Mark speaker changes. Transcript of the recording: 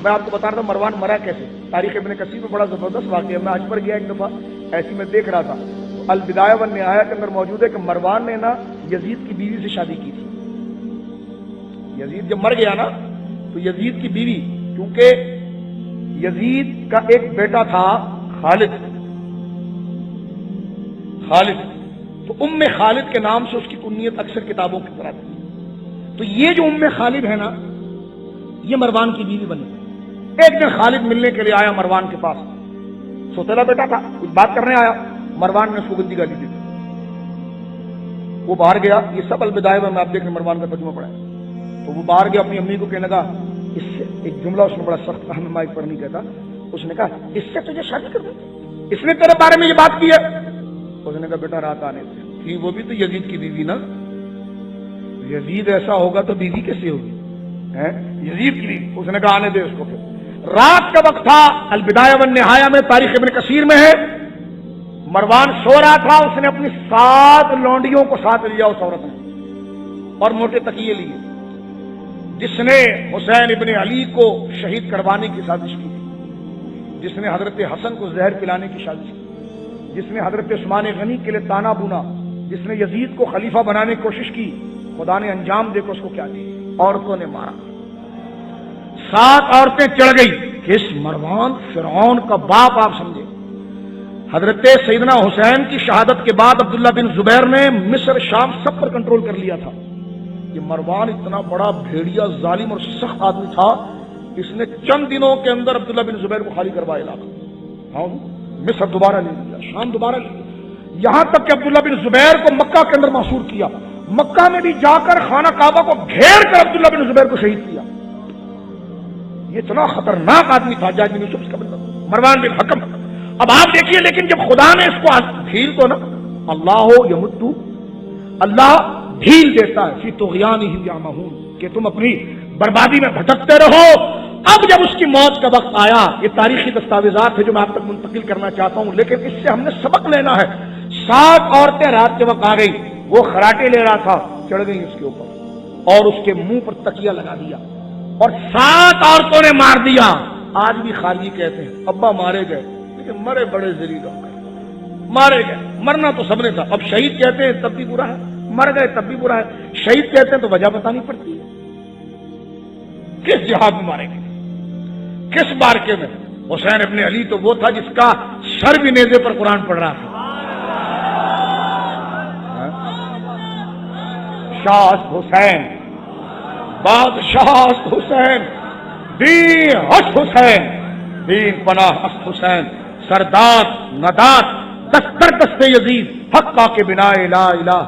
Speaker 1: میں آپ کو بتا رہا تھا مروان مرا کیسے. تاریخ ابن کثیر میں بڑا زبردست واقعہ ہے. میں حج پر گیا ایک دفعہ, ایسی میں دیکھ رہا تھا, البدایہ والنہایہ کے اندر موجود ہے کہ مروان نے نا یزید کی بیوی سے شادی کی تھی. یزید جب مر گیا نا تو یزید کی بیوی, کیونکہ یزید کا ایک بیٹا تھا خالد, تو ام خالد کے نام سے اس کی کنیت اکثر کتابوں کی طرح تھی. تو یہ جو ام خالد ہے نا یہ مروان کی بیوی بنی. ایک دن خالد ملنے کے لیے آیا مروان کے پاس, سوتیلا بیٹا تھا, کچھ بات کرنے آیا. مروان نے اس کو گندی گالی دی, وہ باہر گیا. یہ سب البدایہ میں آپ دیکھ رہے مروان کا ترجمہ پڑھا ہے. تو وہ باہر گیا, اپنی امی کو کہنے لگا, اس سے ایک جملہ اس نے بڑا سخت کہا, میں مائک پر نہیں کہتا, اس نے کہا اس سے تجھے شادی کر دی, اس نے تیرے بارے میں یہ بات کی ہے. اس نے کہا بیٹا رات آنے سے, وہ بھی تو یزید کی بیوی نا, یزید ایسا ہوگا تو بیوی کیسے ہوگی, یزید کی بیوی. اس نے کہا آنے دے اس کو. پھر رات کا وقت تھا, البدایہ والنہایہ میں تاریخ ابن کثیر میں ہے. مروان سو رہا تھا, اس نے اپنی 7 لونڈیوں کو ساتھ لیا اس عورت نے, اور موٹے تکیے لیے, جس نے حسین ابن علی کو شہید کروانے کی سازش کی, جس نے حضرت حسن کو زہر پلانے کی سازش کی, جس نے حضرت عثمان غنی کے لیے تانا بونا, جس نے یزید کو خلیفہ بنانے کی کوشش کی. خدا نے انجام دیکھو اس کو کیا دیا, عورتوں نے مارا. 7 عورتیں چڑھ گئی. کس مروان فرعون کا باپ آپ سمجھے. حضرت سیدنا حسین کی شہادت کے بعد عبداللہ بن زبیر نے مصر شام سب پر کنٹرول کر لیا تھا. یہ مروان اتنا بڑا بھیڑیا ظالم اور سخت آدمی تھا, اس نے چند دنوں کے اندر عبداللہ بن زبیر کو خالی کروایا علاقہ. ہاں مصر دوبارہ لے لیا, شام دوبارہ لے لیا, یہاں تک کہ عبداللہ بن زبیر کو مکہ کے اندر محصور کیا. مکہ میں بھی جا کر خانہ کعبہ کو گھیر کر عبداللہ بن زبیر کو شہید کیا. یہ اتنا خطرناک آدمی تھا حجاج بن یوسف اس کا بندہ مروان بن حکم. اب آپ دیکھیے, لیکن جب خدا نے اس کو ڈھیل تو نا, اللہ یمدو, اللہ ڈھیل دیتا ہے, فی طغیانہم یعمہون, کہ تم اپنی بربادی میں بھٹکتے رہو. اب جب اس کی موت کا وقت آیا, یہ تاریخی دستاویزات ہے جو میں آپ تک منتقل کرنا چاہتا ہوں, لیکن اس سے ہم نے سبق لینا ہے. 7 عورتیں رات کے وقت آ گئی, وہ خراٹے لے رہا تھا, چڑھ گئی اس کے اوپر اور اس کے منہ پر تکیہ لگا دیا, اور 7 عورتوں نے مار دیا. آج بھی خالی کہتے ہیں ابا مارے گئے, لیکن مرے بڑے ذلیل ہو گئے, مارے گئے. مرنا تو سب نے تھا. اب شہید کہتے ہیں تب بھی برا ہے, مر گئے تب بھی برا ہے. شہید کہتے ہیں تو وجہ بتانی پڑتی ہے. کس جہاد میں مارے گئے, کس بارکے میں؟ حسین ابن علی تو وہ تھا جس کا سر بھی نیزے پر قرآن پڑھ رہا تھا. شاہ حسین, بادشاہ حسین, دین ہٹ حسین, دین پناہ است حسین, سردار ندات دستر دست یزید, حق کا کے بنا لا الہ